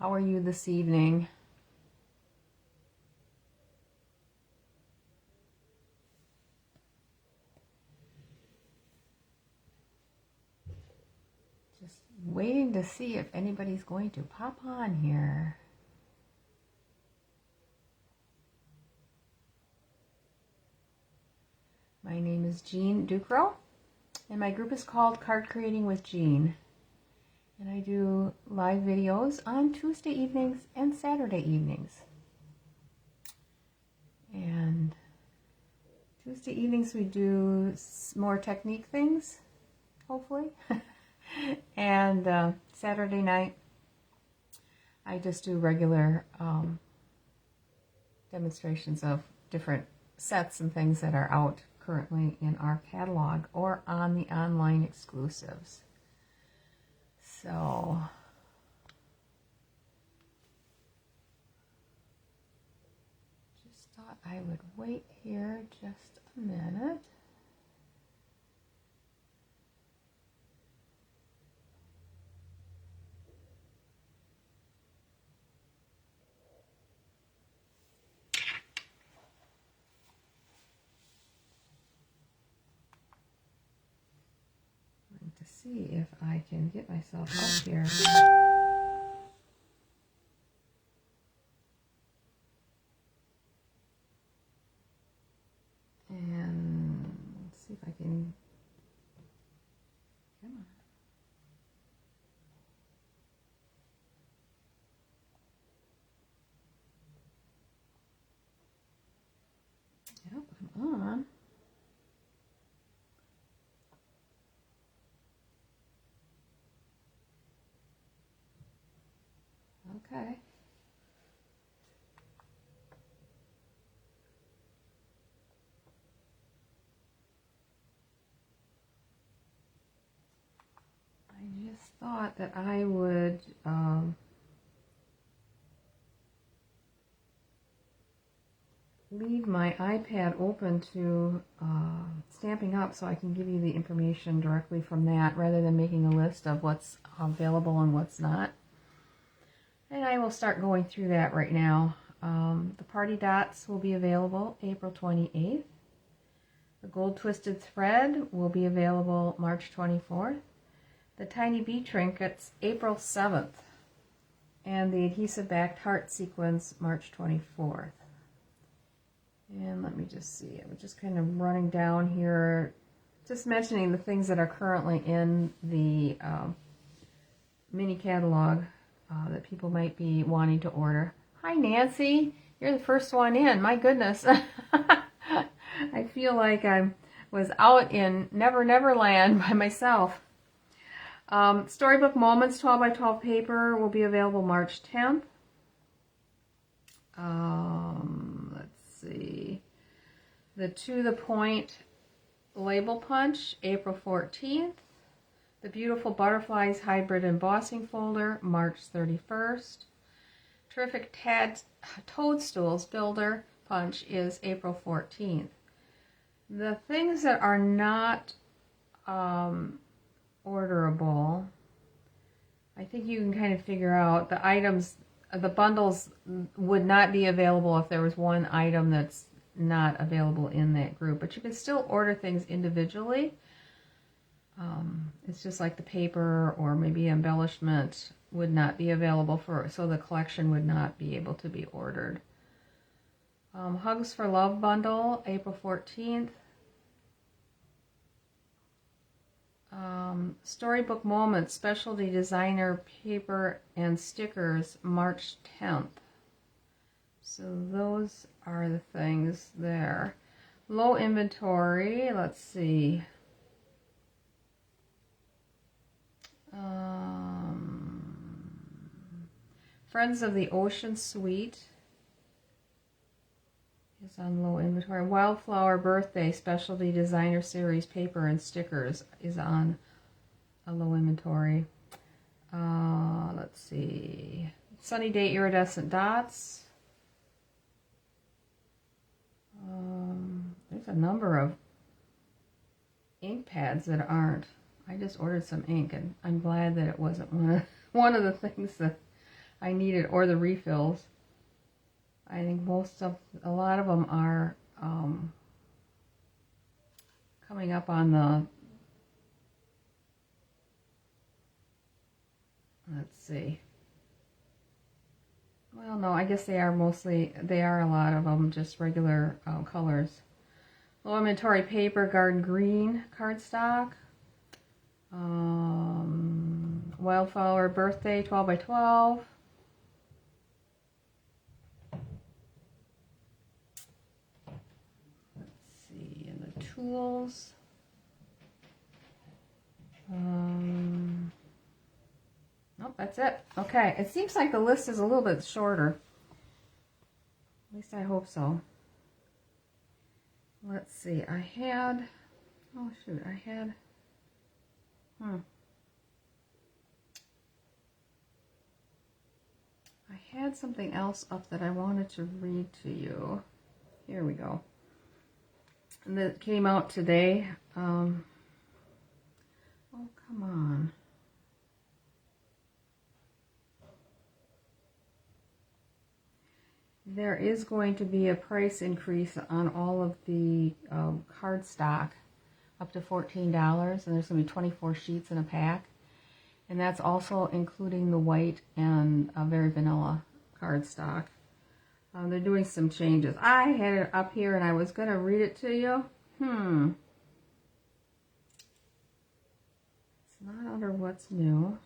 How are you this evening? Just waiting to see if anybody's going to pop on here. My name is Jean Ducro, and my group is called Card Creating with Jean. And I do live videos on Tuesday evenings and Saturday evenings. And Tuesday evenings we do more technique things, hopefully. And Saturday night I just do regular demonstrations of different sets and things that are out currently in our catalog or on the online exclusives. So just thought I would wait here just a minute. To see if I can get myself up here. And see if I can, come on. Yep, I'm on. Okay. I just thought that I would leave my iPad open to Stamping Up so I can give you the information directly from that rather than making a list of what's available and what's not. And I will start going through that right now. The party dots will be available April 28th. The gold twisted thread will be available March 24th. The tiny bee trinkets April 7th. And the adhesive backed heart sequence March 24th. And let me just see, I'm just kind of running down here, just mentioning the things that are currently in the mini catalog that people might be wanting to order. Hi Nancy, you're the first one in, my goodness. I feel like I was out in Never Never Land by myself. Storybook Moments 12 by 12 paper will be available March 10th. Let's see. The To The Point label punch, April 14th. The Beautiful Butterflies Hybrid Embossing Folder, March 31st. Terrific Toadstools Builder Punch is April 14th. The things that are not orderable, I think you can kind of figure out the items. The bundles would not be available if there was one item that's not available in that group, but you can still order things individually. It's just like the paper or maybe embellishment would not be available so the collection would not be able to be ordered. Hugs for Love bundle, April 14th. Storybook Moments specialty designer paper and stickers, March 10th. So those are the things there. Low inventory, let's see. Friends of the Ocean Suite is on low inventory. Wildflower Birthday Specialty Designer Series paper and stickers is on a low inventory. Let's see. Sunny Day Iridescent Dots. There's a number of ink pads that aren't. I just ordered some ink, and I'm glad that it wasn't one of the things that I needed, or the refills. I think a lot of them are coming up on the, let's see. Well, no, I guess they are a lot of them just regular colors. Low inventory paper, garden green cardstock. Wildflower birthday, 12 by 12. Let's see, and the tools. Nope, that's it. Okay, it seems like the list is a little bit shorter. At least I hope so. Let's see, I had something else up that I wanted to read to you. Here we go. And that came out today. Oh, come on. There is going to be a price increase on all of the cardstock, up to $14, and there's going to be 24 sheets in a pack. And that's also including the white and very vanilla cardstock. They're doing some changes. I had it up here and I was going to read it to you. It's not under what's new.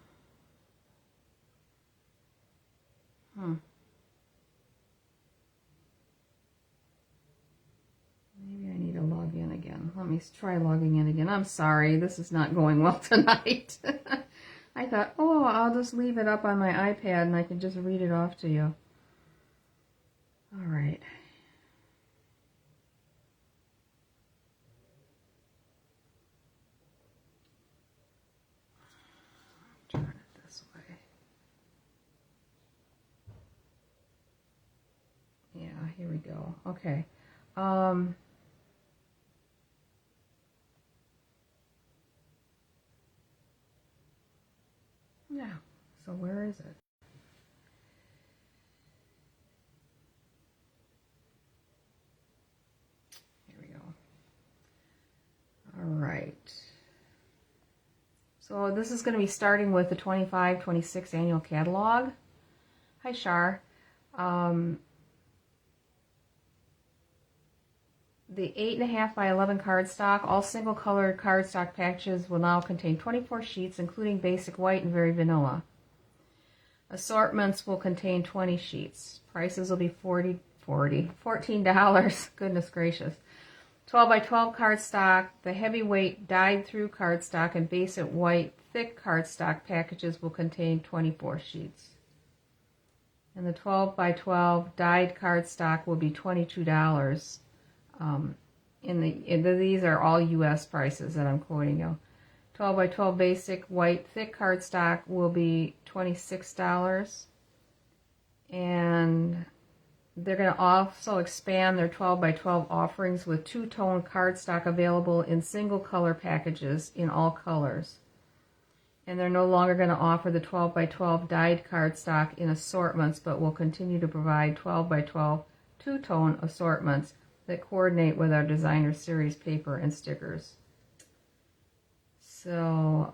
Maybe I need to log in again. Let me try logging in again. I'm sorry, this is not going well tonight. I thought, oh, I'll just leave it up on my iPad and I can just read it off to you. All right. Turn it this way. Yeah, here we go. Okay. Yeah, so where is it? Here we go. All right. So this is going to be starting with the 25-26 annual catalog. Hi, Shar. The 8.5 by 11 cardstock, all single colored cardstock packages will now contain 24 sheets, including basic white and very vanilla. Assortments will contain 20 sheets. Prices will be $14. Goodness gracious. 12 by 12 cardstock, the heavyweight dyed through cardstock and basic white thick cardstock packages will contain 24 sheets. And the 12 by 12 dyed cardstock will be $22. These are all U.S. prices that I'm quoting you. 12 by 12 basic white thick cardstock will be $26. And they're going to also expand their 12 by 12 offerings with two-tone cardstock available in single color packages in all colors. And they're no longer going to offer the 12 by 12 dyed cardstock in assortments, but will continue to provide 12 by 12 two-tone assortments that coordinate with our designer series paper and stickers. So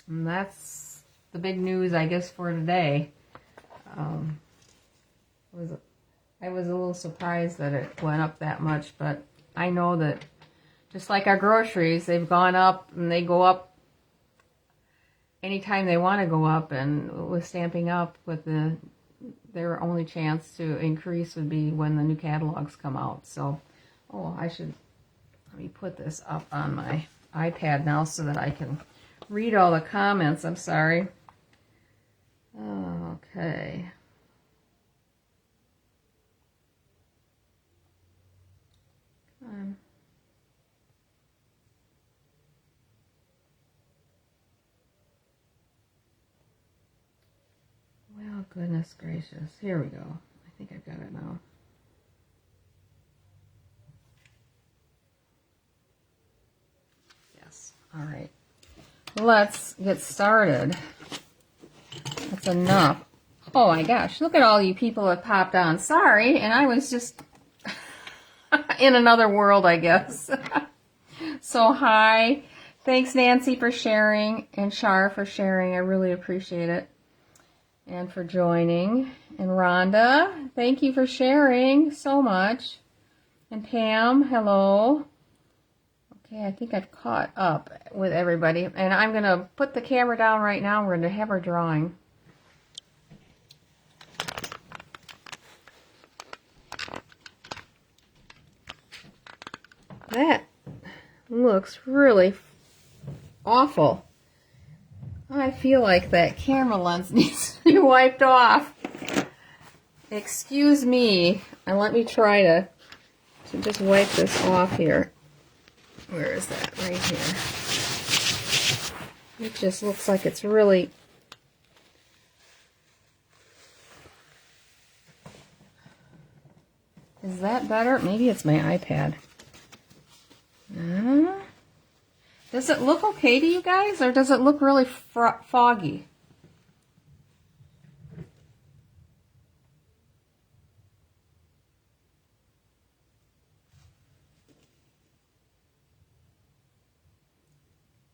that's the big news, I guess, for today. I was a little surprised that it went up that much, but I know that just like our groceries, they've gone up and they go up anytime they want to go up, and with Stamping Up, with their only chance to increase would be when the new catalogs come out. So, let me put this up on my iPad now so that I can read all the comments. I'm sorry. Okay. Well, goodness gracious. Here we go. I think I've got it now. Yes. All right. Let's get started. That's enough. Oh my gosh, look at all you people that popped on. Sorry, and I was just in another world, I guess. So hi. Thanks, Nancy, for sharing, and Shar for sharing. I really appreciate it. And for joining. And Rhonda, thank you for sharing so much. And Pam, hello. Okay, I think I've caught up with everybody. And I'm going to put the camera down right now. We're going to have our drawing. That looks really awful. I feel like that camera lens needs to be wiped off. Excuse me, and let me try to just wipe this off here. Where is that? Right here. It just looks like it's really... Is that better? Maybe it's my iPad. Does it look okay to you guys, or does it look really foggy?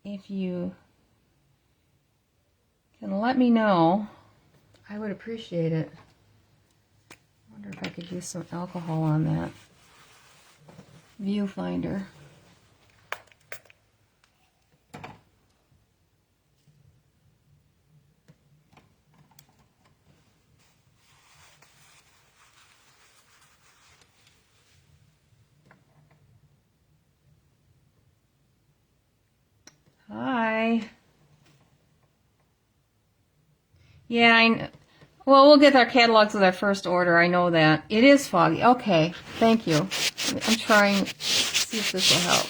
If you can let me know, I would appreciate it. I wonder if I could use some alcohol on that viewfinder. Hi. Yeah, well, we'll get our catalogs with our first order. I know that. It is foggy. Okay, thank you. I'm trying to see if this will help.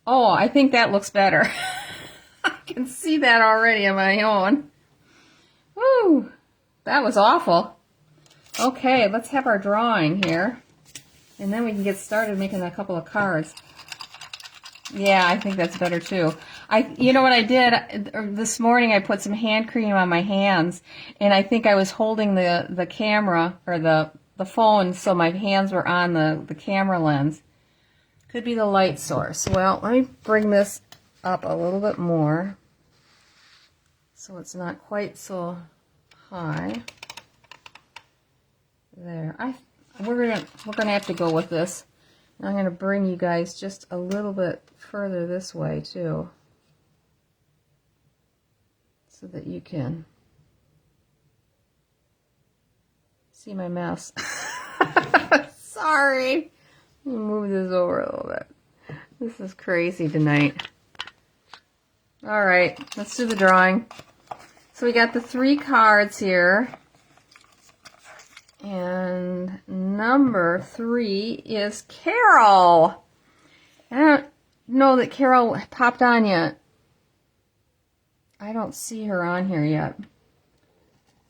Oh, I think that looks better. I can see that already on my own. Woo! That was awful. Okay, let's have our drawing here. And then we can get started making a couple of cards. Yeah, I think that's better too. You know what I did? This morning I put some hand cream on my hands. And I think I was holding the camera, or the phone, so my hands were on the camera lens. Could be the light source. Well, let me bring this up a little bit more, so it's not quite so high. There. We're gonna have to go with this. I'm gonna bring you guys just a little bit further this way too, so that you can see my mess. Sorry. Let me move this over a little bit. This is crazy tonight. All right, let's do the drawing. So we got the 3 cards here. And number 3 is Carol. I don't know that Carol popped on yet. I don't see her on here yet.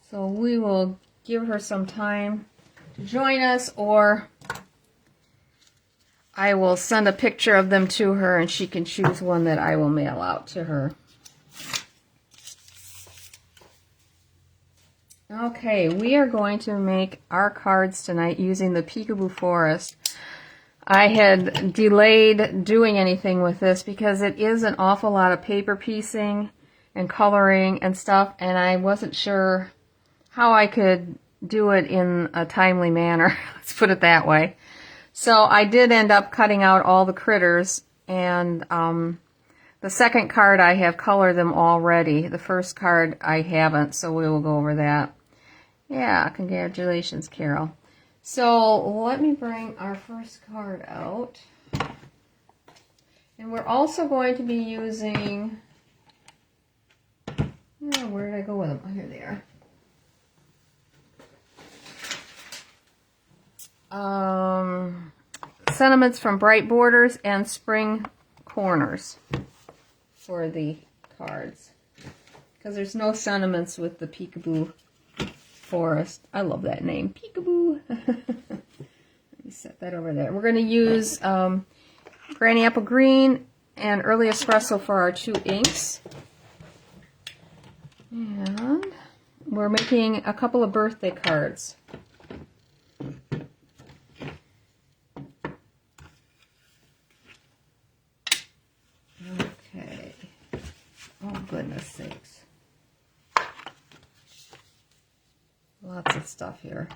So we will give her some time to join us, or I will send a picture of them to her and she can choose one that I will mail out to her. Okay, we are going to make our cards tonight using the Peekaboo Forest. I had delayed doing anything with this because it is an awful lot of paper piecing and coloring and stuff, and I wasn't sure how I could do it in a timely manner. Let's put it that way. So I did end up cutting out all the critters, and the second card I have colored them already. The first card I haven't, so we will go over that. Yeah, congratulations, Carol. So let me bring our first card out. And we're also going to be using... Oh, where did I go with them? Oh, here they are. Sentiments from Bright Borders and Spring Corners for the cards. Because there's no sentiments with the Peekaboo Forest. I love that name, Peekaboo. Let me set that that over there. We're going to use Granny Apple Green and Early Espresso for our 2 inks. And we're making a couple of birthday cards. Okay. Oh, goodness sakes. Lots of stuff here.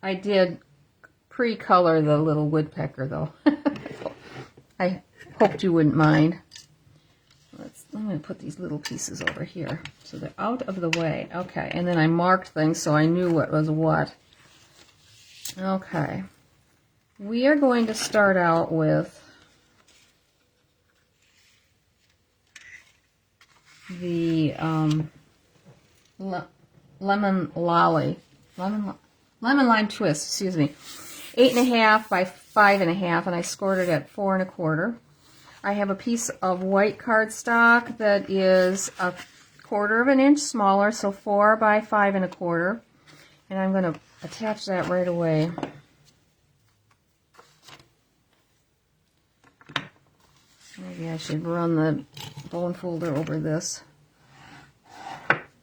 I did pre-color the little woodpecker, though. I hoped you wouldn't mind. I'm going to put these little pieces over here so they're out of the way. Okay, and then I marked things so I knew what was what. Okay. We are going to start out with the lemon lime twist, excuse me, 8.5 by 5.5, and I scored it at 4 1/4. I have a piece of white cardstock that is 1/4 inch smaller, so 4 by 5 1/4, and I'm going to attach that right away. Maybe I should run the bone folder over this.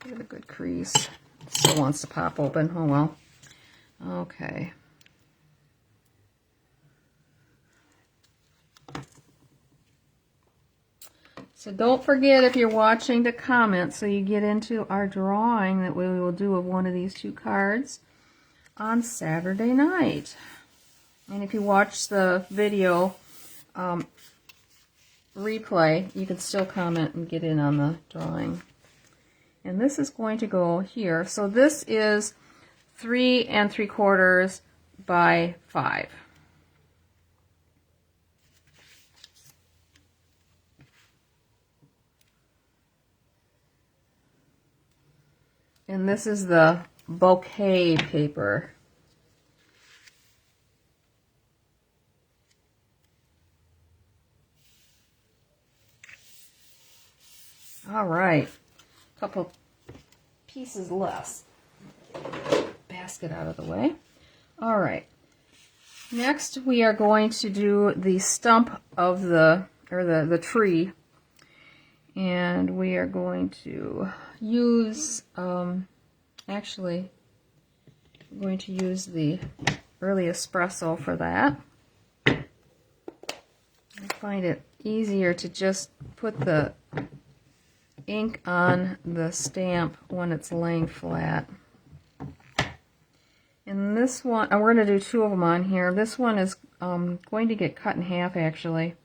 Give it a good crease. It still wants to pop open. Oh well. Okay. So don't forget, if you're watching, to comment so you get into our drawing that we will do of one of these 2 cards on Saturday night. And if you watch the video replay, you can still comment and get in on the drawing. And this is going to go here. So this is 3 3/4 by 5. And this is the bouquet paper. All right, a couple pieces less. Basket out of the way. All right. Next, we are going to do the stump of the tree, and we are going to use actually I'm going to use the Early Espresso for that. I find it easier to just put the ink on the stamp when it's laying flat. And this one, we're going to do 2 of them on here. This one is going to get cut in half, actually.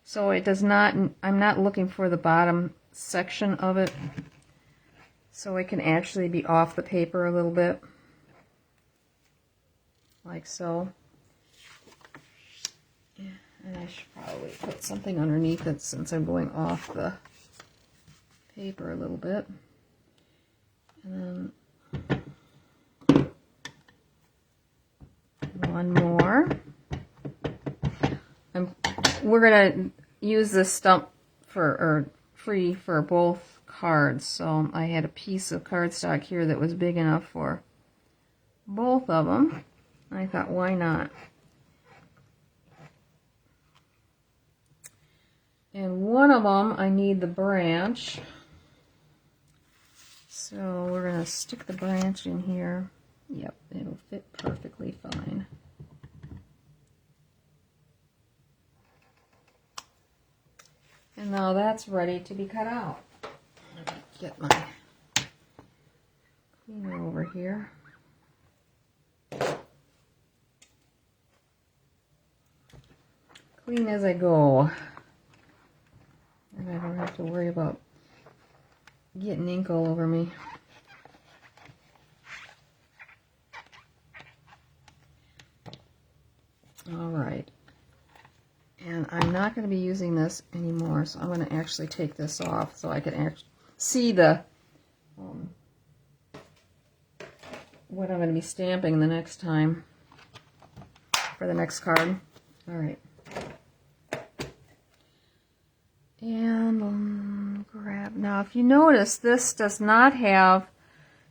So it does not, I'm not looking for the bottom section of it. So it can actually be off the paper a little bit. Like so. And I should probably put something underneath it since I'm going off the paper a little bit. And then one more. We're going to use this stump free for both cards. So I had a piece of cardstock here that was big enough for both of them. I thought, why not? And one of them, I need the branch. So we're going to stick the branch in here. Yep, it'll fit perfectly fine. And now that's ready to be cut out. Get my cleaner over here. Clean as I go. And I don't have to worry about getting ink all over me. Alright. And I'm not going to be using this anymore, so I'm going to actually take this off so I can actually see the what I'm going to be stamping the next time for the next card. Alright. And grab. Now, if you notice, this does not have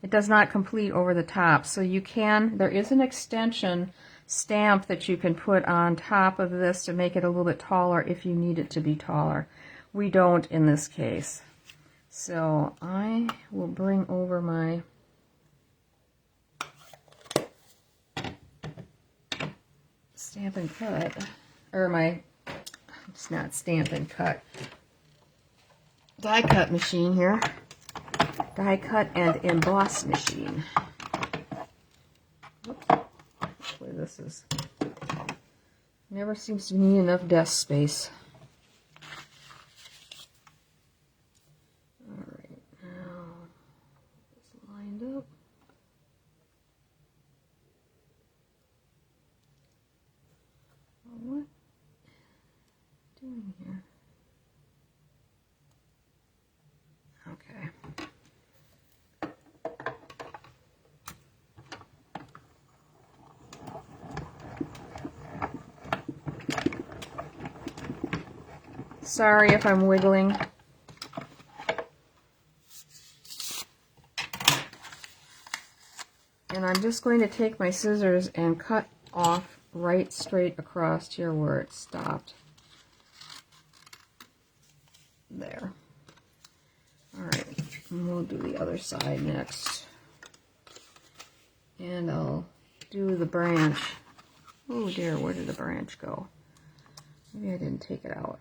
It does not complete over the top. So you can, there is an extension stamp that you can put on top of this to make it a little bit taller if you need it to be taller. We don't in this case. So I will bring over my Stamp and Cut, or my, it's not Stamp and Cut, die cut machine here. Die cut and emboss machine. Oops. Hopefully this is, never seems to need enough desk space. Alright, now it's lined up. What doing here? Okay. Sorry if I'm wiggling. And I'm just going to take my scissors and cut off right straight across here where it stopped. There. Alright, and we'll do the other side next. And I'll do the branch. Oh dear, where did the branch go? Maybe I didn't take it out.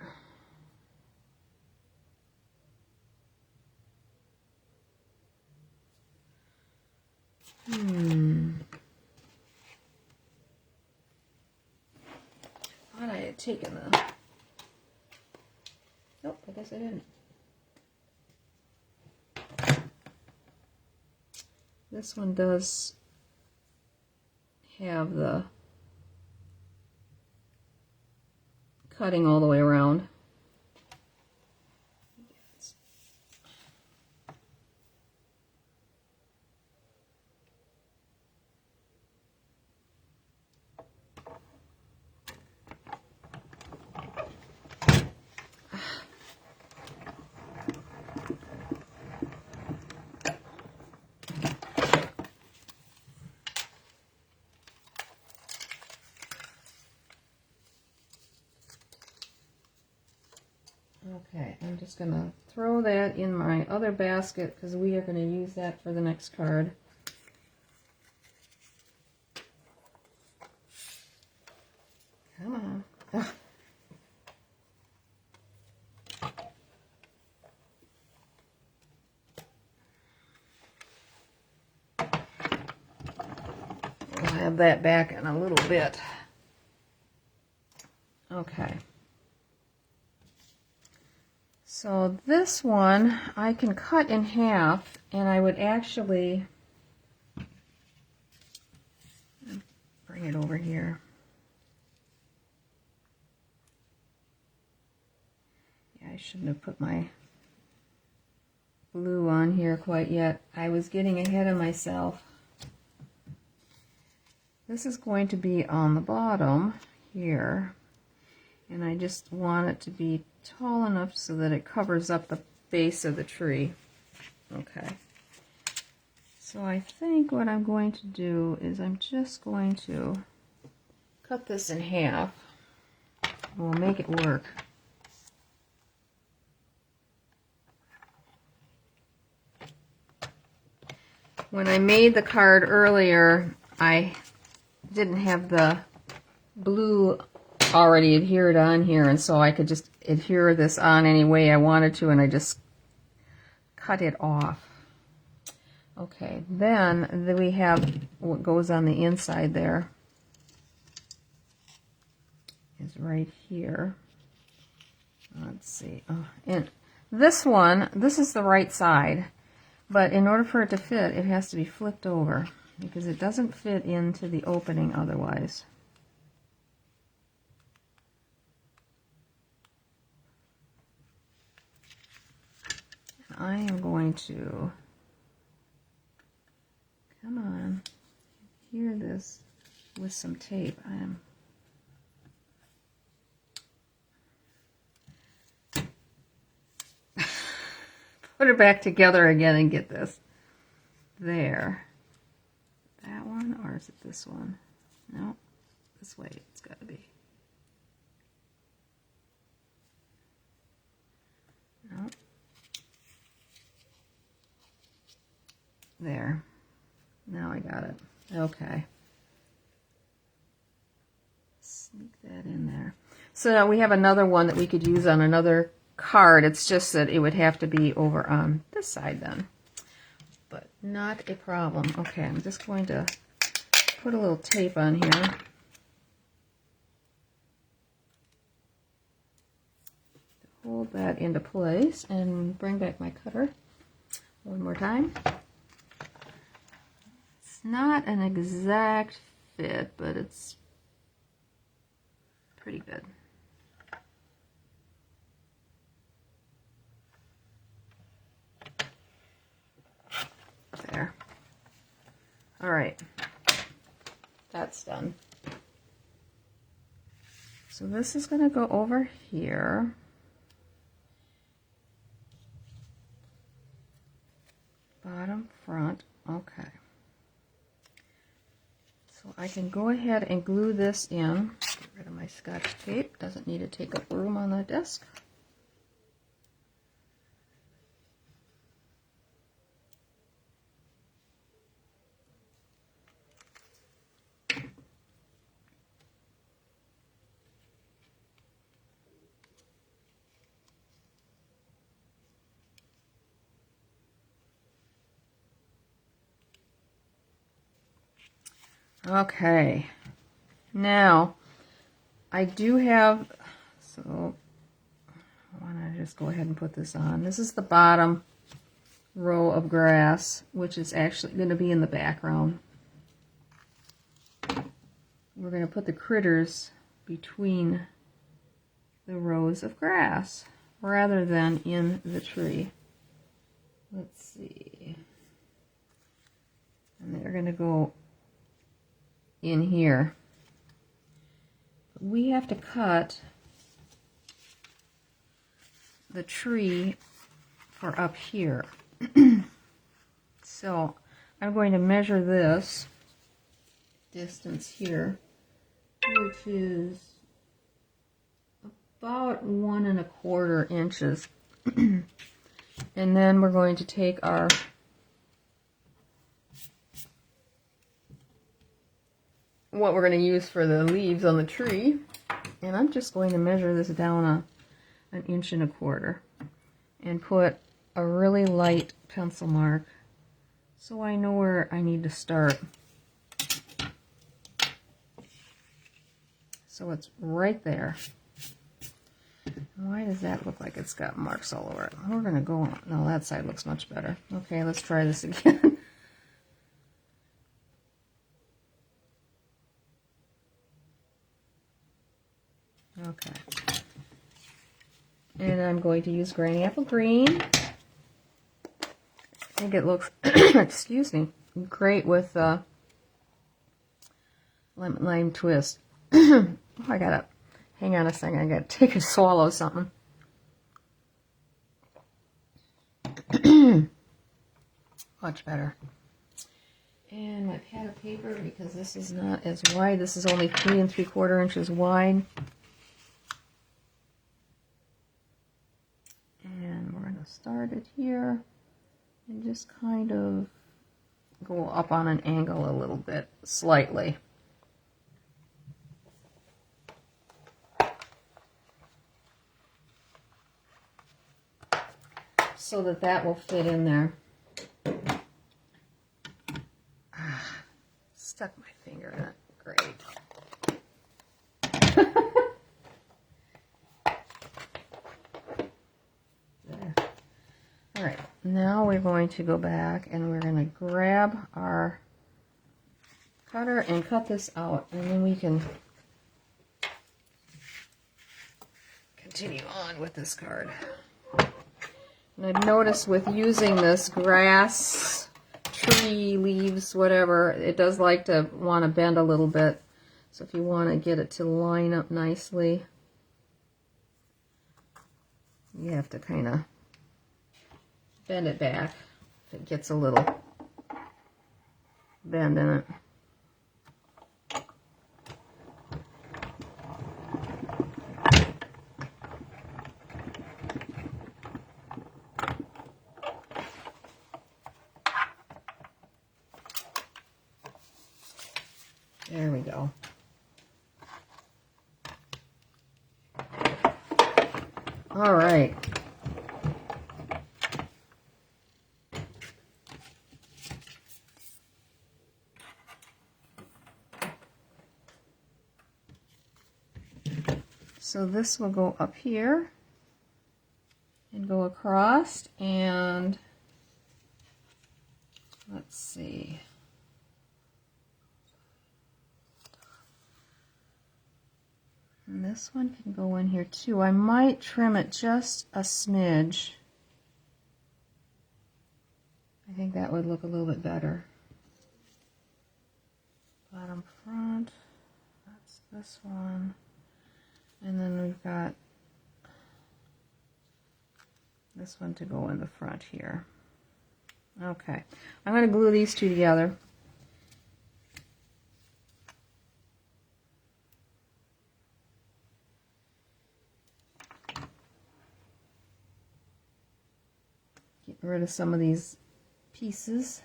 Thought I had taken the... Nope, I guess I didn't. This one does have the cutting all the way around. Okay, I'm just going to throw that in my other basket because we are going to use that for the next card. Come on. Ugh. We'll have that back in a little bit. Okay. So this one I can cut in half, and I would actually bring it over here. Yeah, I shouldn't have put my glue on here quite yet. I was getting ahead of myself. This is going to be on the bottom here, and I just want it to be tall enough so that it covers up the base of the tree. Okay. So I think what I'm going to do is I'm just going to cut this in half. We'll make it work. When I made the card earlier, I didn't have the blue already adhered on here, and so I could just adhere this on any way I wanted to, and I just cut it off. Okay, then we have what goes on the inside there is right here. Let's see. Oh, and this one, this is the right side, but in order for it to fit, it has to be flipped over because it doesn't fit into the opening otherwise. I am going to, come on, adhere this with some tape. I am put it back together again and get this. there. That one, or is it this one? No, this way it's got to be. No. There. Now I got it. Okay. Sneak that in there. So now we have another one that we could use on another card. It's just that it would have to be over on this side then. But not a problem. Okay, I'm just going to put a little tape on here. Hold that into place and bring back my cutter one more time. It's not an exact fit, but it's pretty good. There. All right, that's done. So this is going to go over here. Bottom, front, okay. So I can go ahead and glue this in. Get rid of my Scotch tape, doesn't need to take up room on the desk. Okay, now I do have, so I want to just go ahead and put this on. This is the bottom row of grass, which is actually going to be in the background. We're going to put the critters between the rows of grass rather than in the tree. Let's see. And they're going to go in here. We have to cut the tree for up here. So I'm going to measure this distance here, which is about 1¼ inches. And then we're going to take our what we're going to use for the leaves on the tree, and I'm just going to measure this down an 1¼ inch and put a really light pencil mark so I know where I need to start. So it's right there. Why does that look like it's got marks all over it? We're going to go on. No, that side looks much better. Okay, let's try this again. Okay. And I'm going to use Granny Apple Green. I think it looks, excuse me, great with lemon lime twist. Oh, I gotta, hang on a second, I gotta take a swallow something. Much better. And my pad of paper, because this is not as wide, this is only 3 3/4 inches wide. And we're going to start it here and just kind of go up on an angle a little bit, slightly. So that that will fit in there. Stuck my finger in it. Great. There. All right, now we're going to go back and we're going to grab our cutter and cut this out, and then we can continue on with this card. And I've noticed with using this grass, tree, leaves, whatever, it does like to want to bend a little bit. So if you want to get it to line up nicely, you have to kind of bend it back if it gets a little bend in it. There we go. All right. So this will go up here and go across, and let's see. And this one can go in here too. I might trim it just a smidge. I think that would look a little bit better. Bottom front, that's this one. And then we've got this one to go in the front here. Okay, I'm going to glue these two together. Get rid of some of these pieces.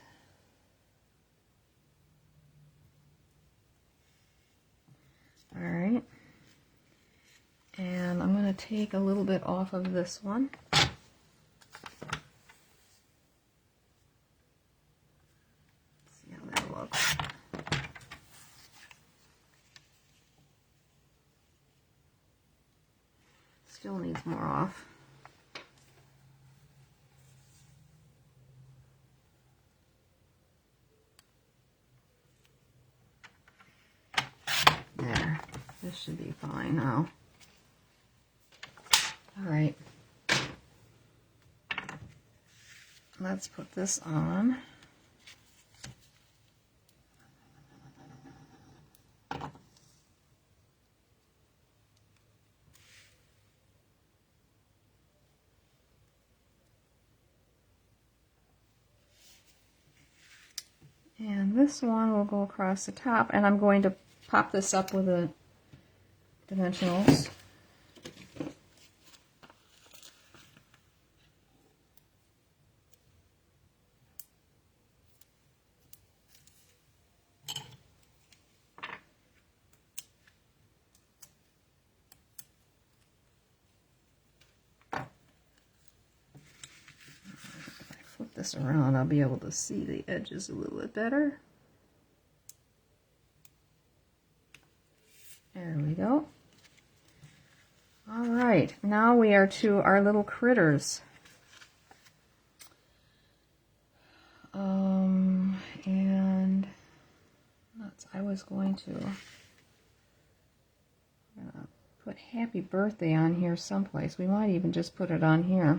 All right. And I'm going to take a little bit off of this one. See how that looks. Still needs more off. There. This should be fine now. All right, let's put this on. And this one will go across the top, and I'm going to pop this up with the dimensionals. This around, I'll be able to see the edges a little bit better. There we go. All right, now we are to our little critters. And I was going to put happy birthday on here someplace. We might even just put it on here.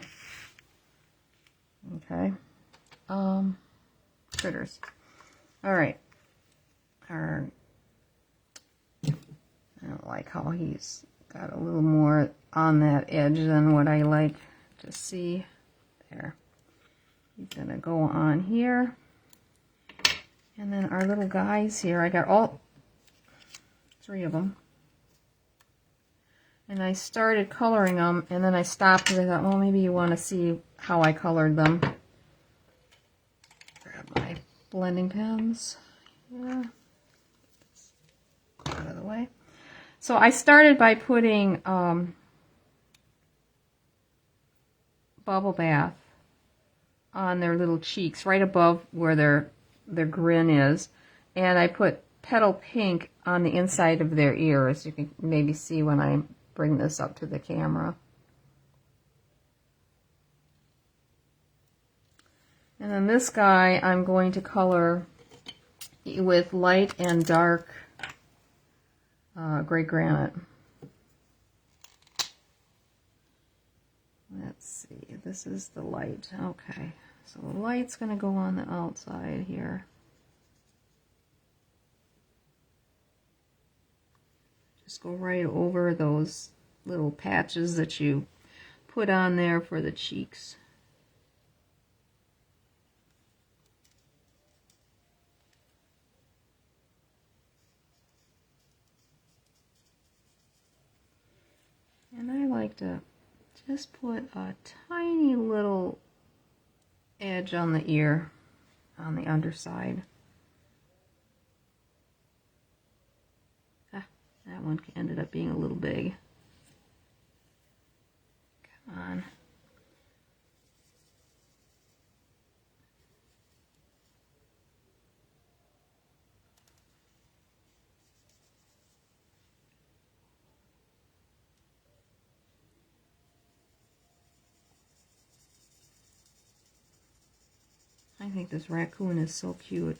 Okay. Critters. All right. I don't like how he's got a little more on that edge than what I like to see. There. He's gonna go on here. And then our little guys here, I got all 3 of them. And I started coloring them, and then I stopped because I thought, well, maybe you want to see how I colored them. Grab my blending pens. Yeah. Out of the way. So I started by putting Bubble Bath on their little cheeks, right above where their grin is. And I put Petal Pink on the inside of their ears. You can maybe see when I bring this up to the camera. And then this guy I'm going to color with light and dark gray granite. Let's see, this is the light. Okay, so the light's going to go on the outside here. Just go right over those little patches that you put on there for the cheeks. like to just put a tiny little edge on the ear, on the underside. Ah, that one ended up being a little big. Come on. I think this raccoon is so cute.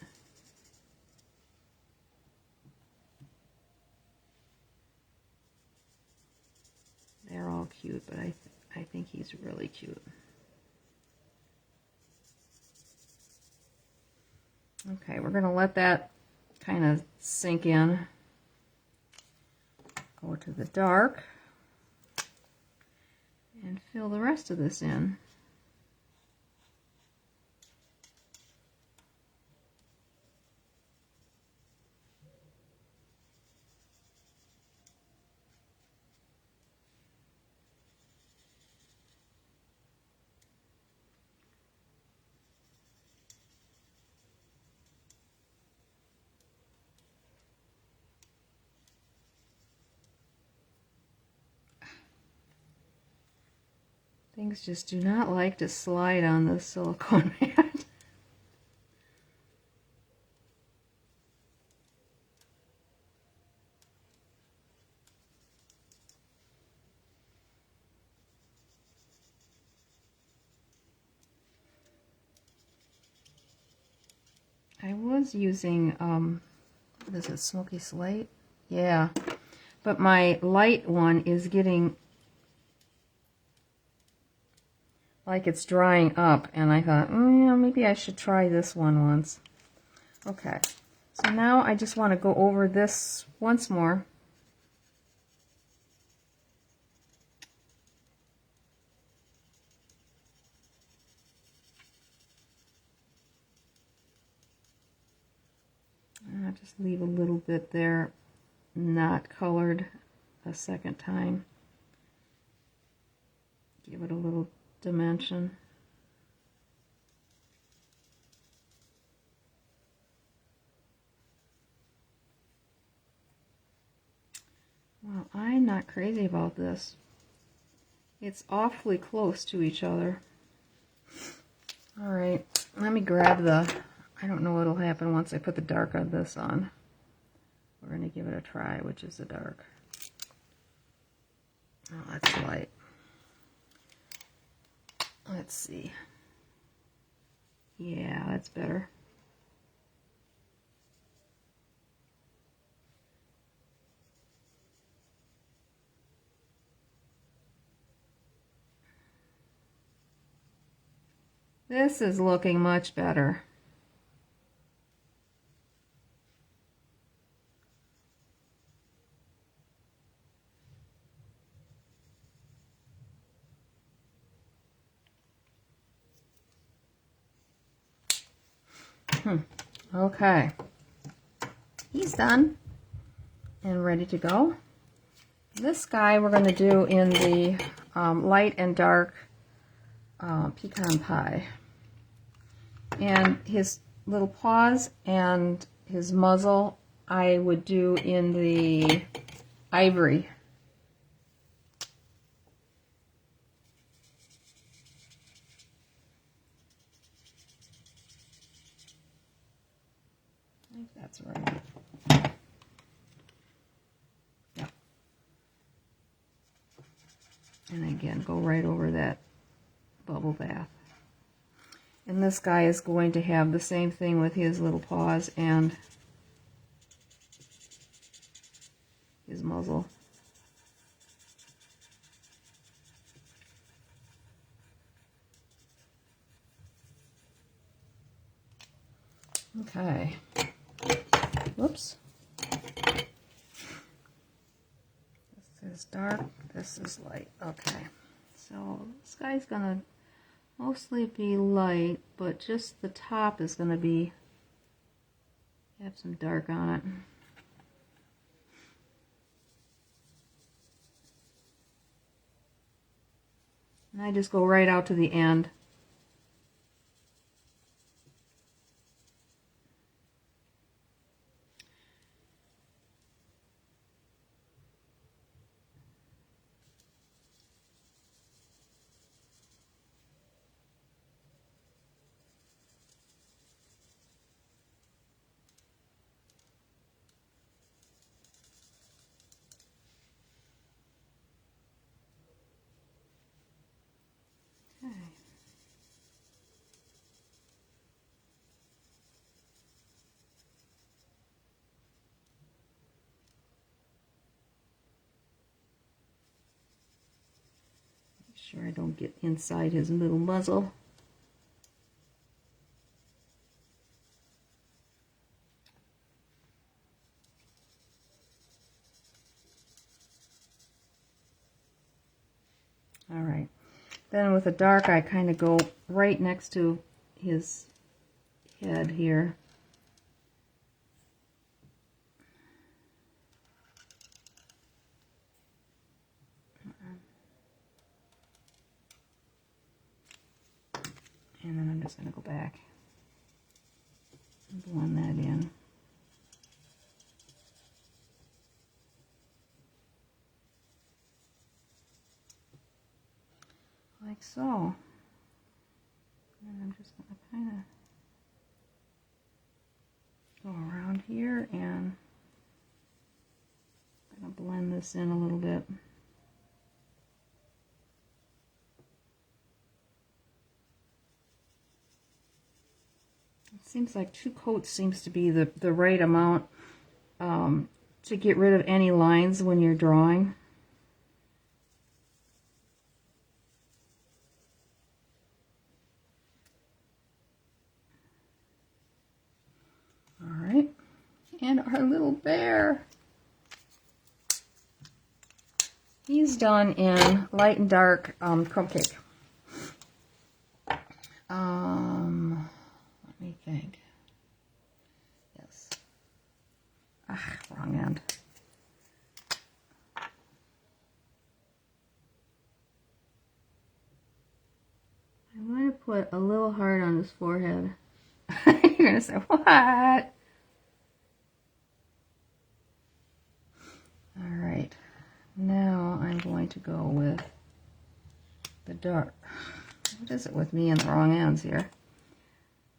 They're all cute, but I think he's really cute. Okay, we're going to let that kind of sink in. Go to the dark and fill the rest of this in. Things just do not like to slide on the silicone mat. I was using, what is it, Smoky Slate? Yeah, but my light one is getting like it's drying up, and I thought, yeah, maybe I should try this one once. Okay, so now I just want to go over this once more. And I'll just leave a little bit there, not colored a second time. Give it a little dimension. Well, I'm not crazy about this. It's awfully close to each other. Alright, let me grab the, I don't know what'll happen once I put the dark on this on. We're going to give it a try, which is the dark. Oh, that's light. Let's see. Yeah, that's better. This is looking much better. Okay. He's done and ready to go. This guy we're going to do in the light and dark pecan pie. And his little paws and his muzzle I would do in the ivory. I think that's right. Yeah. And again, go right over that bubble bath. And this guy is going to have the same thing with his little paws and his muzzle. Okay. Whoops. This is dark, this is light. Okay. So this guy's gonna mostly be light, but just the top is gonna be, have some dark on it. I just go right out to the end. Okay. Make sure I don't get inside his little muzzle. All right. Then with the dark, I kind of go right next to his head here. And then I'm just going to go back and blend that in. Like so. And I'm just going to kind of go around here and I'm going to blend this in a little bit. It seems like 2 coats seems to be the right amount to get rid of any lines when you're drawing. Alright, and our little bear. He's done in light and dark crumb cake. Let me think. Yes. Ah, wrong end. I'm going to put a little heart on his forehead. You're going to say, what? Alright, now I'm going to go with the dark. What is it with me and the wrong ends here?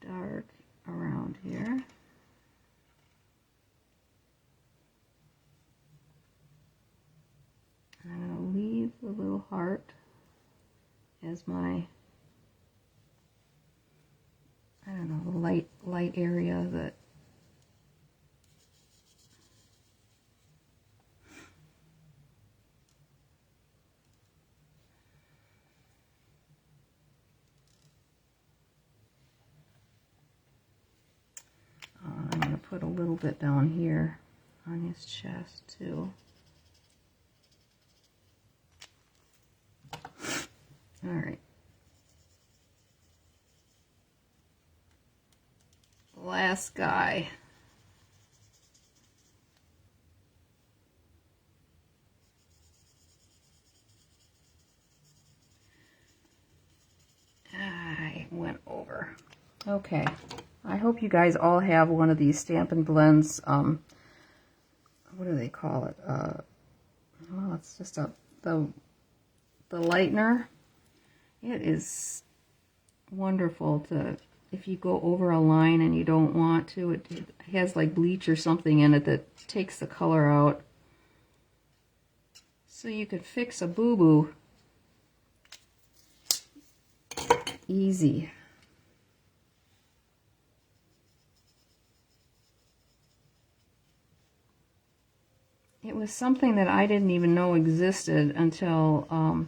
Dark around here. And I'm going to leave the little heart as my, I don't know, the light area that I'm going to put a little bit down here on his chest too. All right. Last guy. I went over. Okay. I hope you guys all have one of these Stampin' Blends. What do they call it? Well, it's just the lightener. It is wonderful to, if you go over a line and you don't want to, it has like bleach or something in it that takes the color out. So you could fix a boo-boo easy. It was something that I didn't even know existed until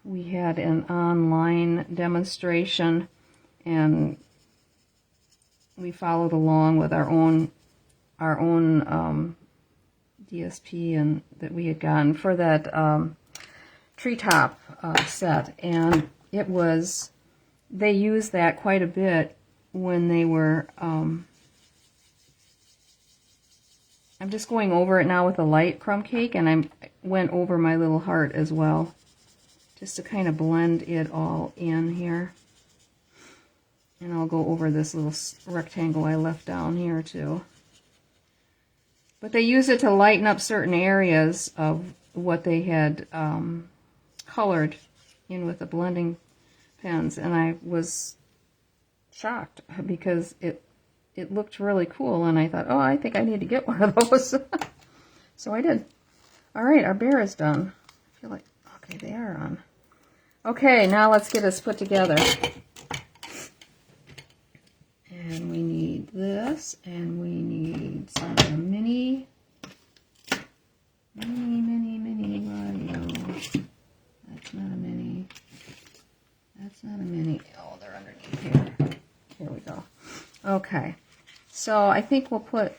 we had an online demonstration and we followed along with our own DSP and that we had gotten for that treetop set, and it was, they used that quite a bit when they were I'm just going over it now with a light crumb cake, and I went over my little heart as well just to kind of blend it all in here. And I'll go over this little rectangle I left down here too. But they use it to lighten up certain areas of what they had colored in with the blending pens, and I was shocked because it looked really cool, and I thought, oh, I think I need to get one of those. So I did. All right, our bear is done. I feel like, okay, they are on. Okay, now let's get this put together. And we need this, and we need some mini radio. That's not a mini. That's not a mini. Oh, they're underneath here. Here we go. Okay, so I think I'll put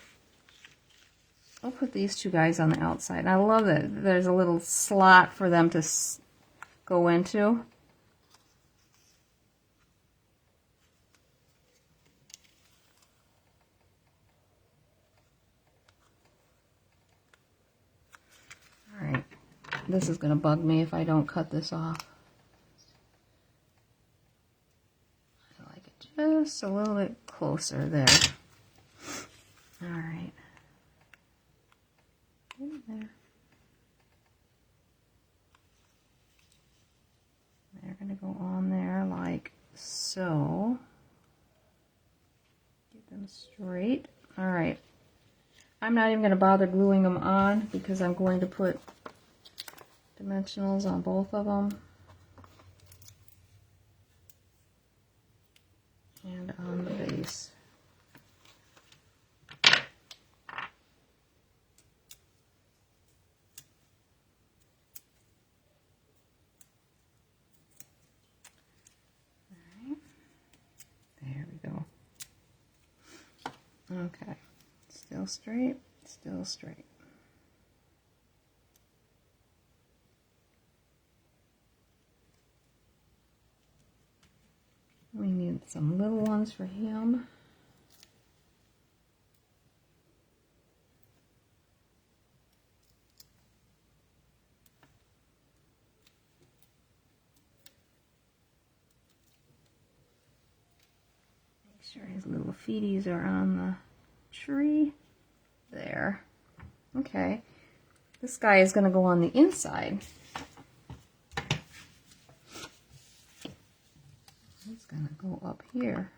these two guys on the outside. I love that there's a little slot for them to go into. Alright, this is going to bug me if I don't cut this off. I like it just a little bit closer there. Alright. There. They're going to go on there like so. Get them straight. Alright. I'm not even going to bother gluing them on because I'm going to put dimensionals on both of them. And on the base. Alright. There we go. Okay. Still straight, still straight. We need some little ones for him. Make sure his little feeties are on the tree. There. Okay. This guy is going to go on the inside. He's going to go up here.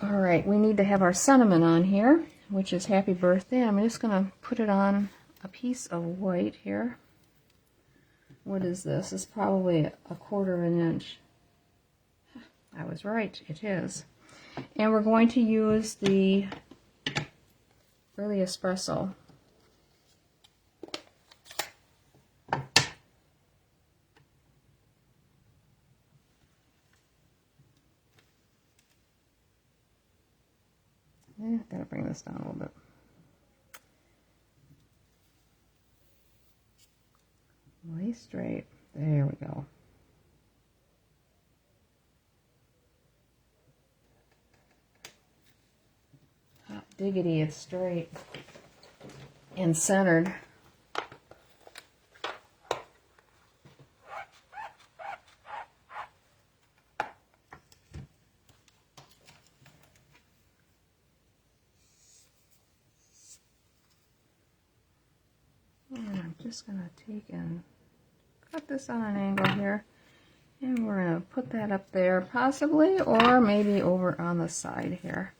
Alright, we need to have our sentiment on here, which is happy birthday. I'm just going to put it on a piece of white here. What is this? It's probably a 1/4 inch. I was right, it is. And we're going to use the Early Espresso. Gotta bring this down a little bit. Lay straight. There we go. Hot diggity, it's straight and centered. And I'm just going to take and cut this on an angle here. And we're going to put that up there possibly, or maybe over on the side here.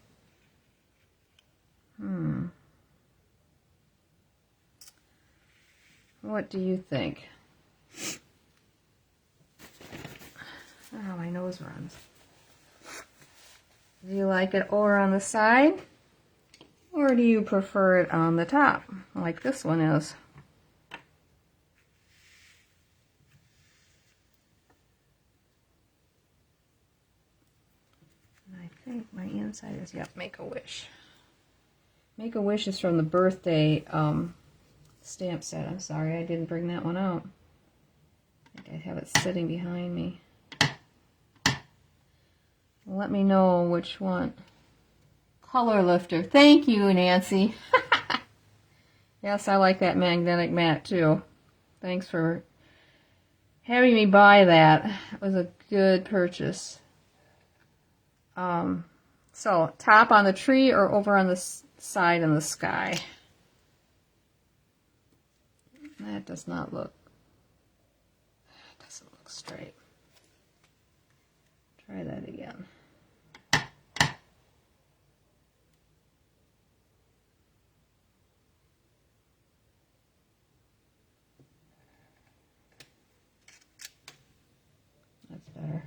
What do you think? Oh, my nose runs. Do you like it over on the side? Or do you prefer it on the top, like this one is? And I think my inside is, yep, Make-A-Wish. Make-A-Wish is from the birthday stamp set. I'm sorry, I didn't bring that one out. I think I have it sitting behind me. Let me know which one. Color Lifter. Thank you, Nancy. Yes, I like that magnetic mat too. Thanks for having me buy that. It was a good purchase. So top on the tree or over on the side in the sky. That doesn't look straight. Try that again. That's better.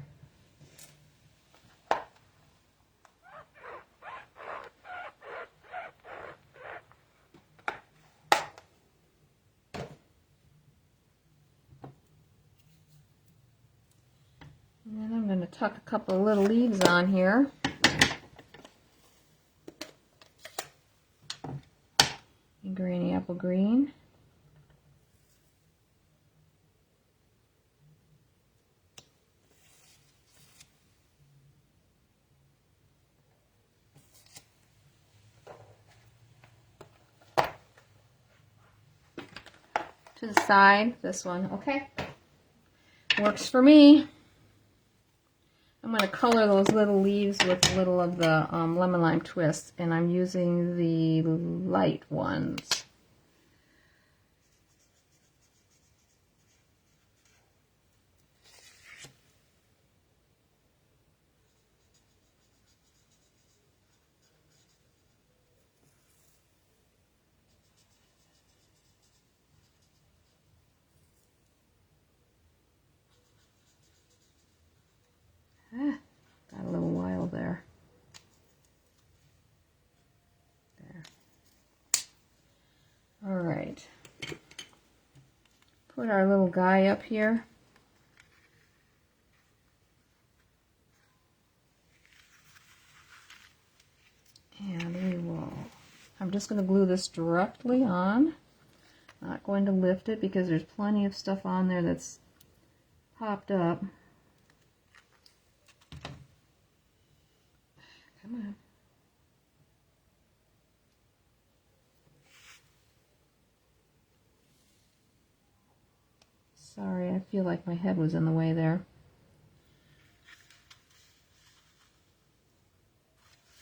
And then I'm going to tuck a couple of little leaves on here. Granny apple green. To the side, this one, okay. Works for me. I'm going to color those little leaves with a little of the lemon lime twist, and I'm using the light ones. Got a little wild there. All right. Put our little guy up here. And we will, I'm just going to glue this directly on. Not going to lift it because there's plenty of stuff on there that's popped up. Come on. Sorry, I feel like my head was in the way there.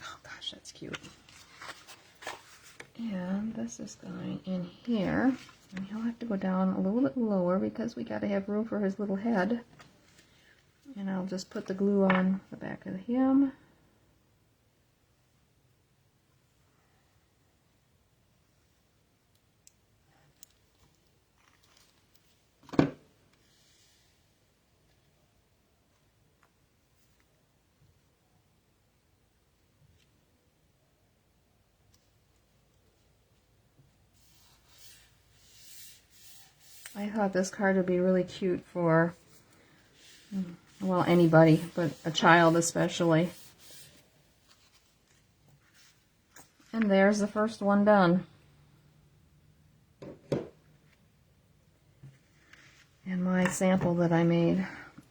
Oh gosh, that's cute. And this is going in here. And he'll have to go down a little bit lower because we got to have room for his little head. And I'll just put the glue on the back of him. I thought this card would be really cute for, well, anybody, but a child especially. And there's the first one done. And my sample that I made.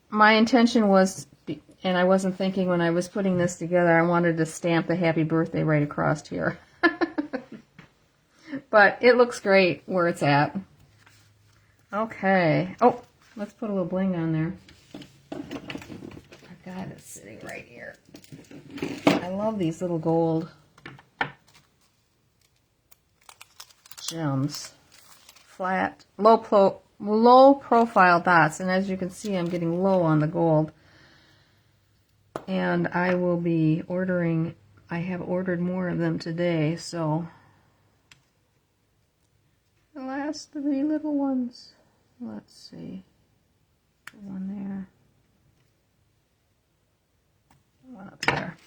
My intention was, and I wasn't thinking when I was putting this together, I wanted to stamp the happy birthday right across here. But it looks great where it's at. Okay. Oh, let's put a little bling on there. I've got it sitting right here. I love these little gold gems. Flat, low profile dots. And as you can see, I'm getting low on the gold. And I will be ordering, I have ordered more of them today, so the last 3 little ones. Let's see. One there. One up there.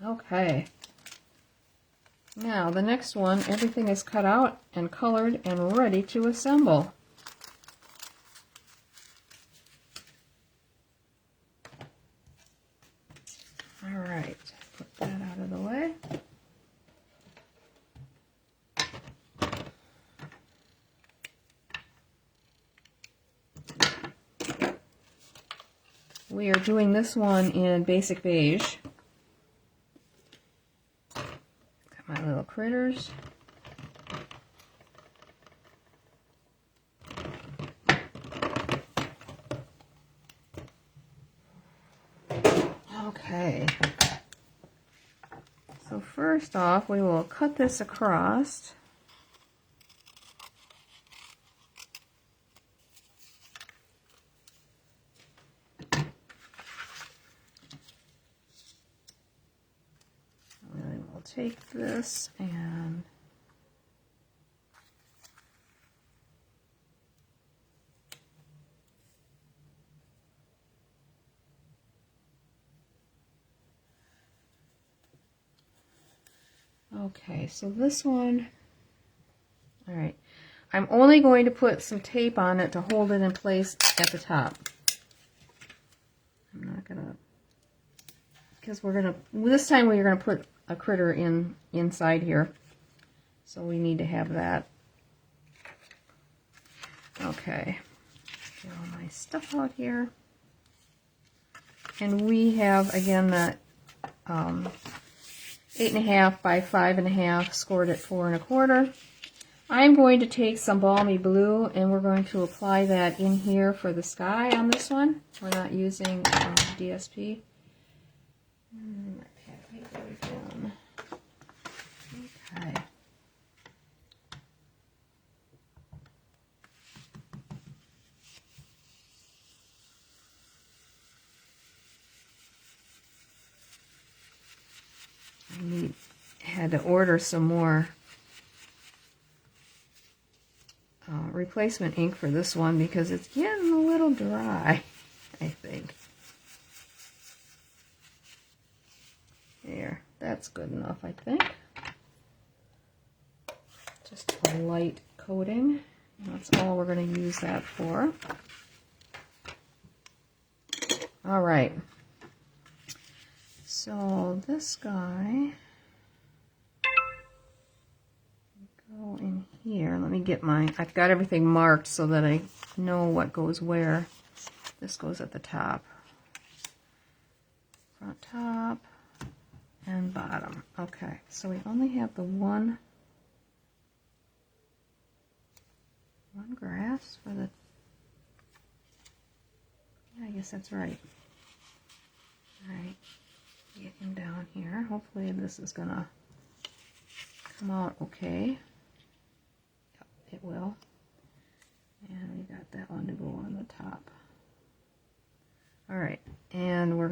Okay. Now the next one, everything is cut out and colored and ready to assemble. All right, put that out of the way. We are doing this one in basic beige. Got my little critters. first off, we will cut this across. And then we'll take this and okay, so this one, all right, I'm only going to put some tape on it to hold it in place at the top. I'm not gonna, because we're gonna, this time we're gonna put a critter inside here, so we need to have that. Okay, get all my stuff out here, and we have again that 8.5 by 5.5, scored at 4 1/4. I'm going to take some balmy blue and we're going to apply that in here for the sky on this one. We're not using DSP. My pad paper again. Okay. Had to order some more replacement ink for this one because it's getting a little dry, I think. There, that's good enough, I think. Just a light coating. That's all we're going to use that for. All right. So this guy, go in here. Let me get I've got everything marked so that I know what goes where. This goes at the top. Front, top, and bottom. Okay, so we only have the one grass for the, yeah, I guess that's right. All right, get him down here. Hopefully this is gonna come out okay. Yep, it will. And we got that one to go on the top. All right, and we're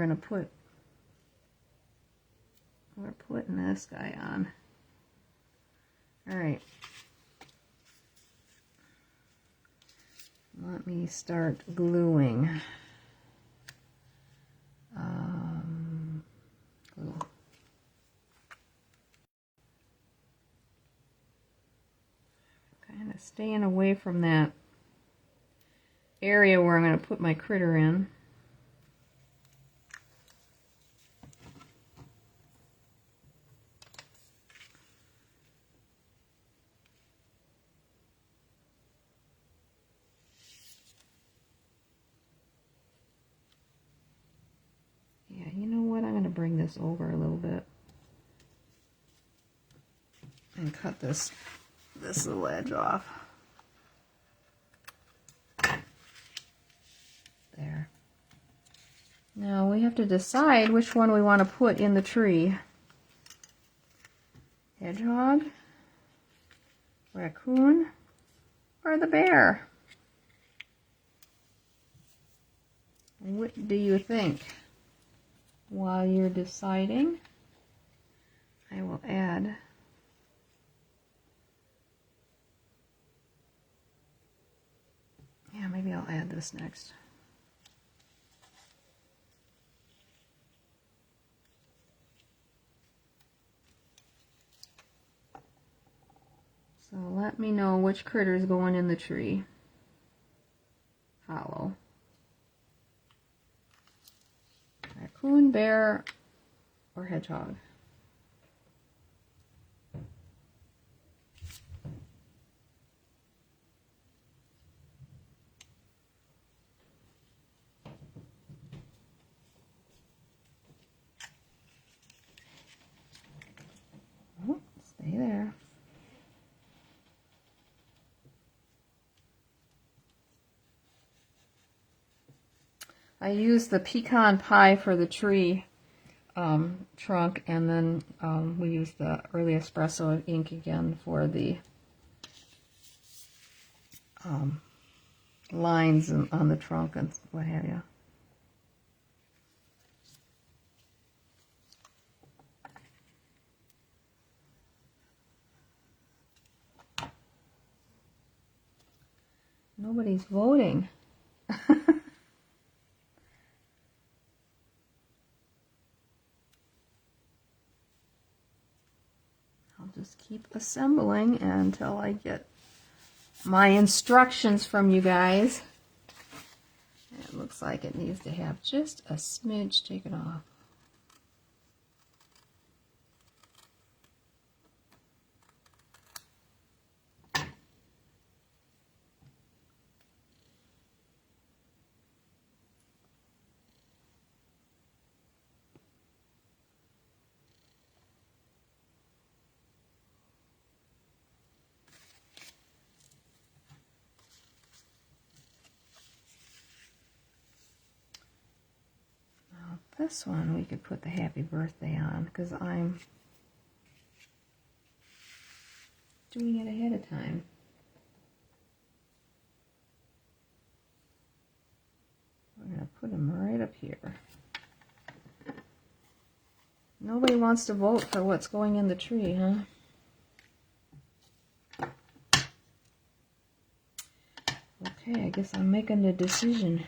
putting this guy on. All right. Let me start gluing. Glue. Kind of staying away from that area where I'm going to put my critter in. Yeah, you know what? I'm going to bring this over a little bit and cut this little edge off. There. Now we have to decide which one we want to put in the tree. Hedgehog, raccoon, or the bear? What do you think? While you're deciding, I will add maybe I'll add this next. So let me know which critter is going in the tree. Hollow. Raccoon, bear, or hedgehog. Oh, stay there. I used the pecan pie for the tree trunk, and then we use the early espresso ink again for the lines on the trunk and what have you. Nobody's voting. I'll just keep assembling until I get my instructions from you guys. It looks like it needs to have just a smidge taken off. This one we could put the happy birthday on because I'm doing it ahead of time. We're going to put them right up here. Nobody wants to vote for what's going in the tree, huh? Okay, I guess I'm making the decision.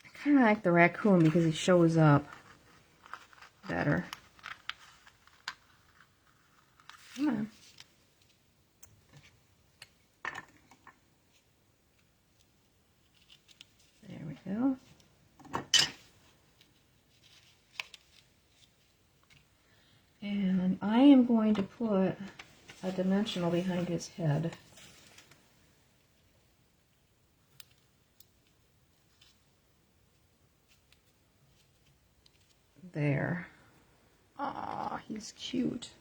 I kind of like the raccoon because he shows up better. Come on. There we go. And I am going to put a dimensional behind his head. There. Aw, he's cute.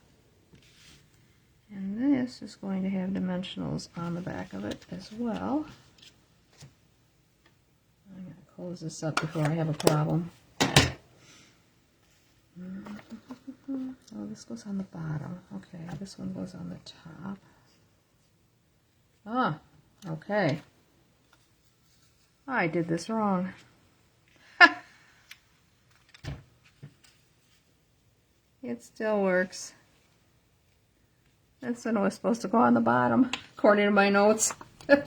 And this is going to have dimensionals on the back of it as well. I'm going to close this up before I have a problem. Oh, this goes on the bottom. Okay, this one goes on the top. Ah, okay. I did this wrong. It still works. This one was supposed to go on the bottom, according to my notes. I'm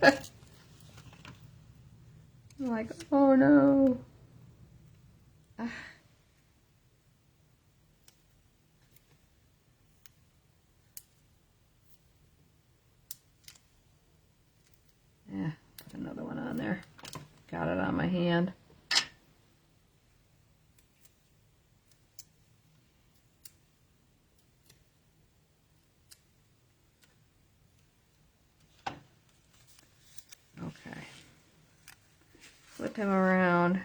like, oh no. Ah. Yeah, put another one on there. Got it on my hand. Okay. Flip him around.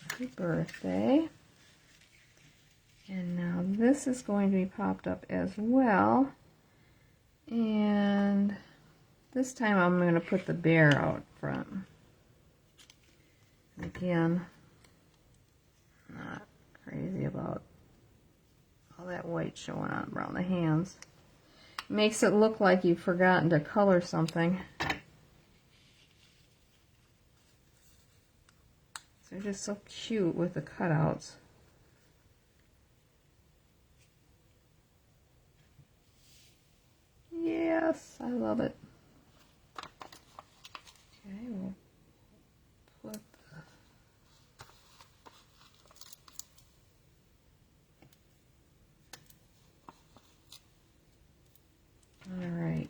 Happy birthday. And now this is going to be popped up as well. And this time I'm going to put the bear out front. Again, not crazy about all that white showing on around the hands. Makes it look like you've forgotten to color something. So they're just so cute with the cutouts. Yes, I love it. Okay, we'll put the... All right.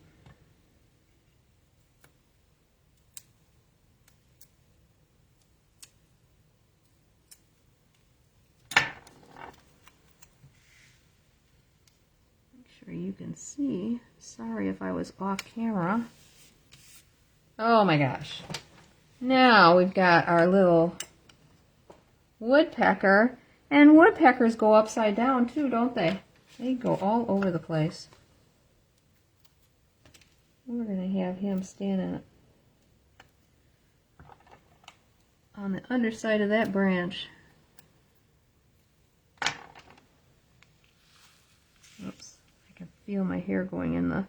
sure you can see. Sorry if I was off camera. Oh my gosh. Now we've got our little woodpecker. And woodpeckers go upside down too, don't they? They go all over the place. We're going to have him standing on the underside of that branch. Oops, I can feel my hair going in the,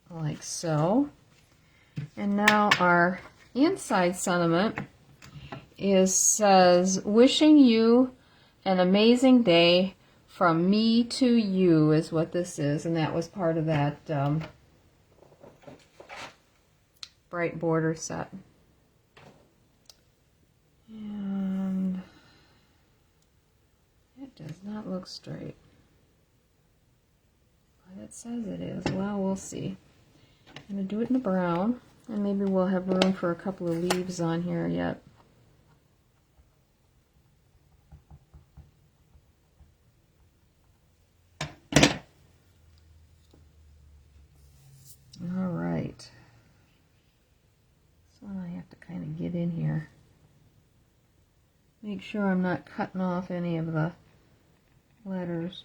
like so. And now our inside sentiment says, wishing you an amazing day from me to you is what this is. And that was part of that bright border set. And it does not look straight. But it says it is. Well, we'll see. I'm going to do it in the brown. And maybe we'll have room for a couple of leaves on here yet. All right. So I have to kind of get in here. Make sure I'm not cutting off any of the letters.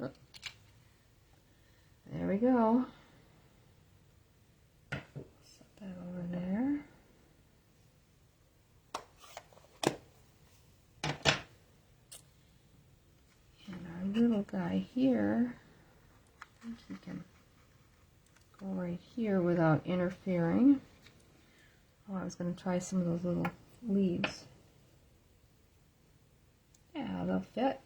Oh. There we go. Set that over there. Little guy here, I think he can go right here without interfering. Oh, I was going to try some of those little leaves. Yeah, they'll fit.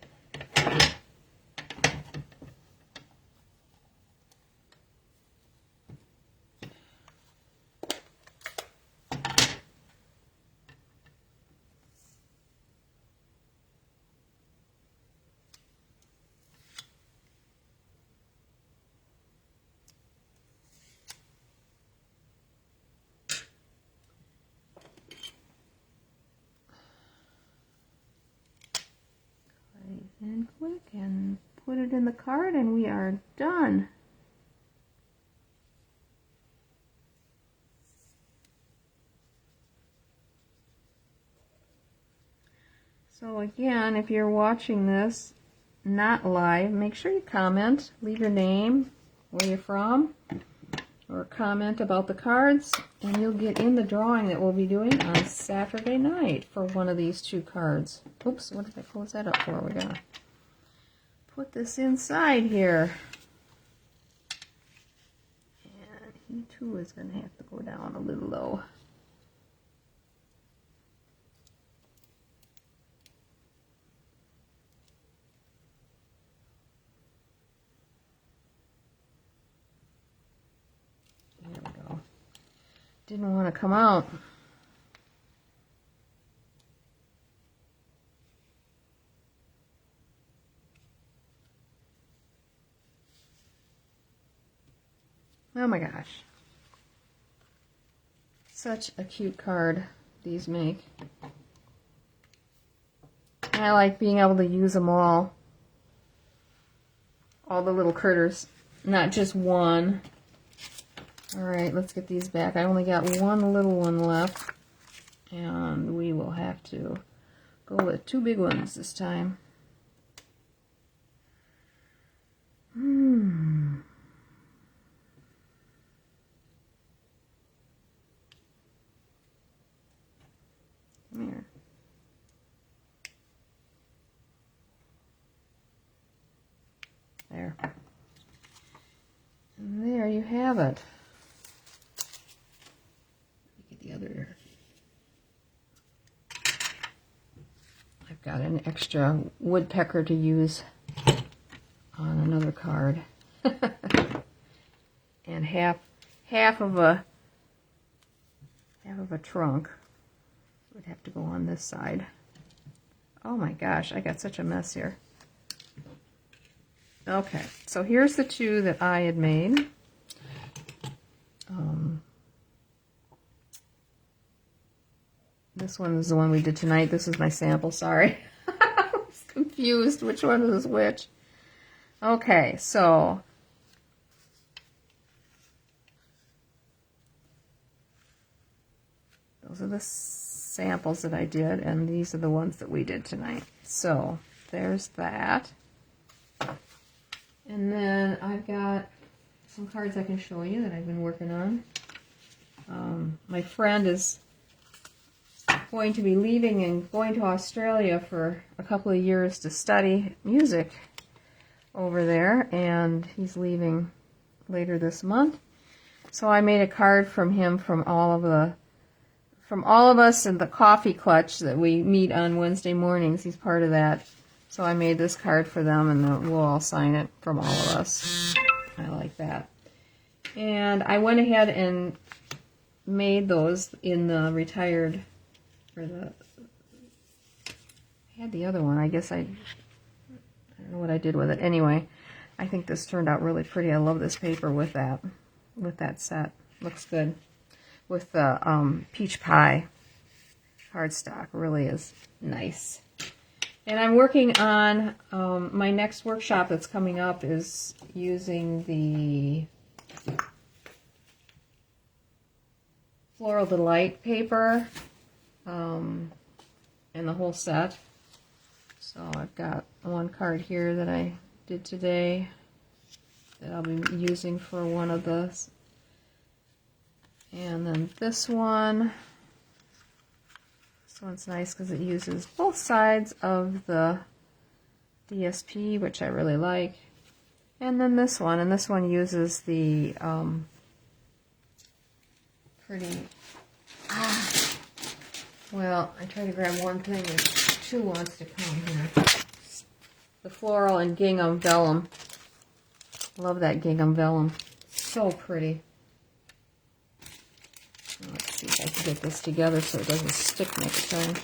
And click and put it in the card and we are done. So again, if you're watching this not live, make sure you comment, leave your name, where you're from, or comment about the cards, and you'll get in the drawing that we'll be doing on Saturday night for one of these two cards. Oops, what did I close that up for? We gotta put this inside here. And he too is gonna have to go down a little low. There we go. Didn't want to come out. Oh my gosh. Such a cute card these make. And I like being able to use them all. All the little critters, not just one. Alright, let's get these back. I only got one little one left. And we will have to go with two big ones this time. Come here. There. And there you have it. Get the other. I've got an extra woodpecker to use on another card. And half of a trunk would have to go on this side. Oh my gosh, I got such a mess here. Okay, so here's the two that I had made. This one is the one we did tonight. This is my sample, sorry. I was confused which one is which. Okay, so those are the samples that I did, and these are the ones that we did tonight. So there's that. And then I've got some cards I can show you that I've been working on. My friend is going to be leaving and going to Australia for a couple of years to study music over there, and he's leaving later this month. So I made a card from him from all of us in the coffee clutch that we meet on Wednesday mornings. He's part of that. So I made this card for them, and we'll all sign it from all of us. I like that. And I went ahead and made those in the retired, or the, I had the other one. I guess I don't know what I did with it. Anyway, I think this turned out really pretty. I love this paper with that set. Looks good. With the peach pie cardstock. Really is nice. And I'm working on my next workshop that's coming up is using the Floral Delight paper and the whole set. So I've got one card here that I did today that I'll be using for one of those. And then this one. This one's nice because it uses both sides of the DSP, which I really like. And then this one, and this one uses the well, I try to grab one thing and two wants to come here. The floral and gingham vellum. Love that gingham vellum. So pretty. Let's see if I can get this together so it doesn't stick next time.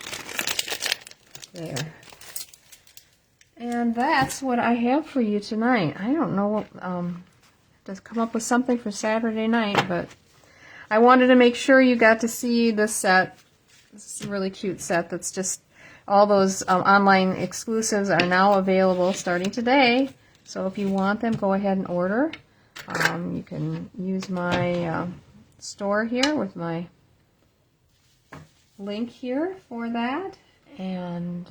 There. And that's what I have for you tonight. I don't know what, to come up with something for Saturday night, but I wanted to make sure you got to see this set. This is a really cute set that's just, all those online exclusives are now available starting today. So if you want them, go ahead and order. You can use my store here with my link here for that. And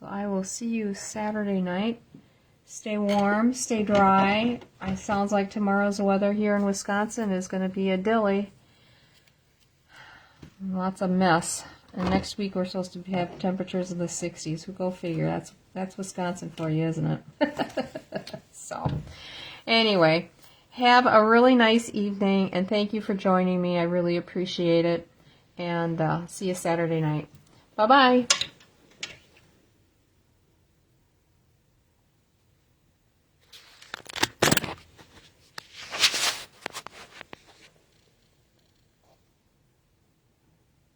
so I will see you Saturday night. Stay warm, stay dry. It sounds like tomorrow's weather here in Wisconsin is going to be a dilly. Lots of mess. And next week we're supposed to have temperatures in the 60s. We'll go figure. That's Wisconsin for you, isn't it? So, anyway, have a really nice evening, and thank you for joining me. I really appreciate it. And see you Saturday night. Bye-bye.